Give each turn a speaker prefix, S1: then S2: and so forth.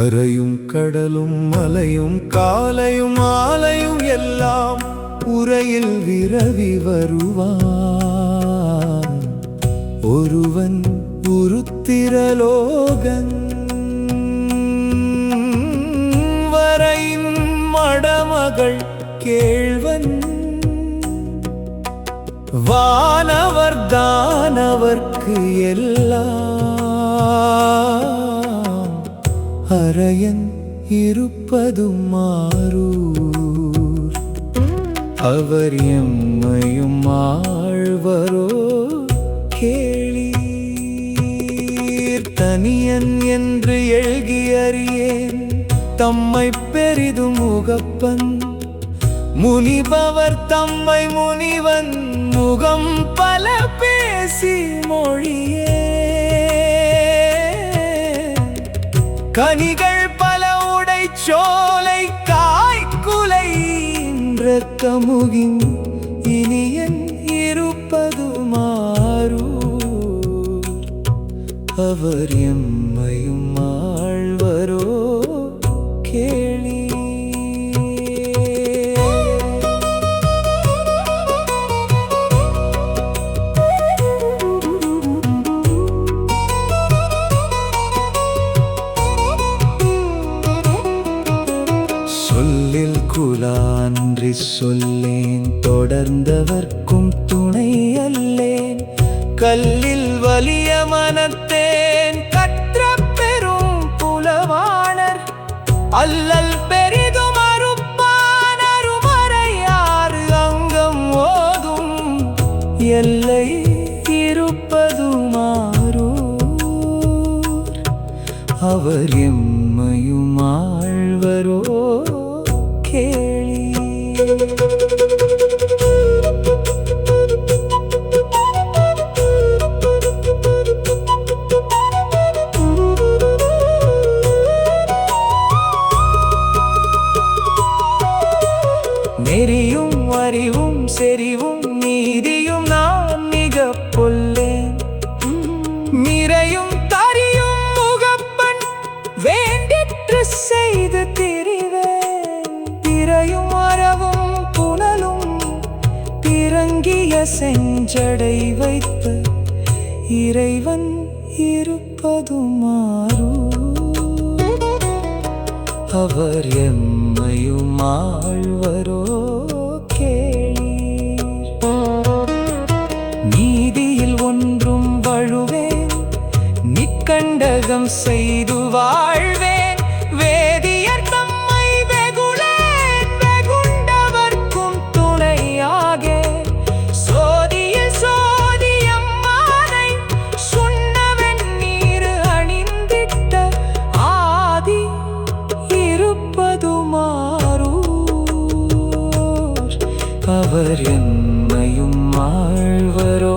S1: கரையும் கடலும் மலையும் காலையும் மாலையும் எல்லாம் உரையில் விரவி வருவான் ஒருவன் உருத்திரலோகன் வரையின் மடமகள் கேள்வன் வானவர் தானவர்க்கு எல்லாம் அரையன் இருப்பதும் மாறூர் அவர் எம்மையும் ஆழ்வரோ கேளீர் தனியன் என்று எழுகி அறியேன் தம்மை பெரிதும் முகப்பன் முனிபவர் தம்மை முனிவன் முகம் பல பேசி மொழியே கனிகள் பல உடை சோலை காய்குலை தமுகின் இனியன் இருப்பது மாறூர் அவர் எம்மையும் ஆழ்வரோ கேளி சொல்லில் குலான்றி சொல்லேன் தொடர்ந்தவர்க்கும் துணை அல்லேன் கல்லில் வலிய மனத்தேன் கற்ற பெரும் புலவாணர் அல்லல் பெரிதும் அறுப்பான் அருமறையாறு அங்கம் ஓதும் எல்லை இருப்பதுமாறூர் அவர் எம்மையும் ஆழ்வரோ கேளி நெறியும் அறிவும் செறிவும் நீதியும் நான் மிக பொல்லேன் மிரையும் தரியும் முகப்பன் வேண்டிற்று செய்து திரிவேன் பிறையும் அறவும் புனலும் பிறங்கிய செஞ்சடை வைத்த இறைவன் இருப்பதுமாறூர் அவர் எம்மையும் ஆழ்வரோ கேளீர் நீதியில் ஒன்றும் வழுவேன் நிற்கண்டகம் செய்து வாழ்வேன் வேதியர் தம்மை வெகுளேன் வெகுண்டவர்க்கும் துணையாக சோதியில் சோதியம்மானை சுண்ணவன் நீர் அணிந்திட்ட ஆதி இருப்பதுமாறூர் அவர் எம்மையும் ஆழ்வரோ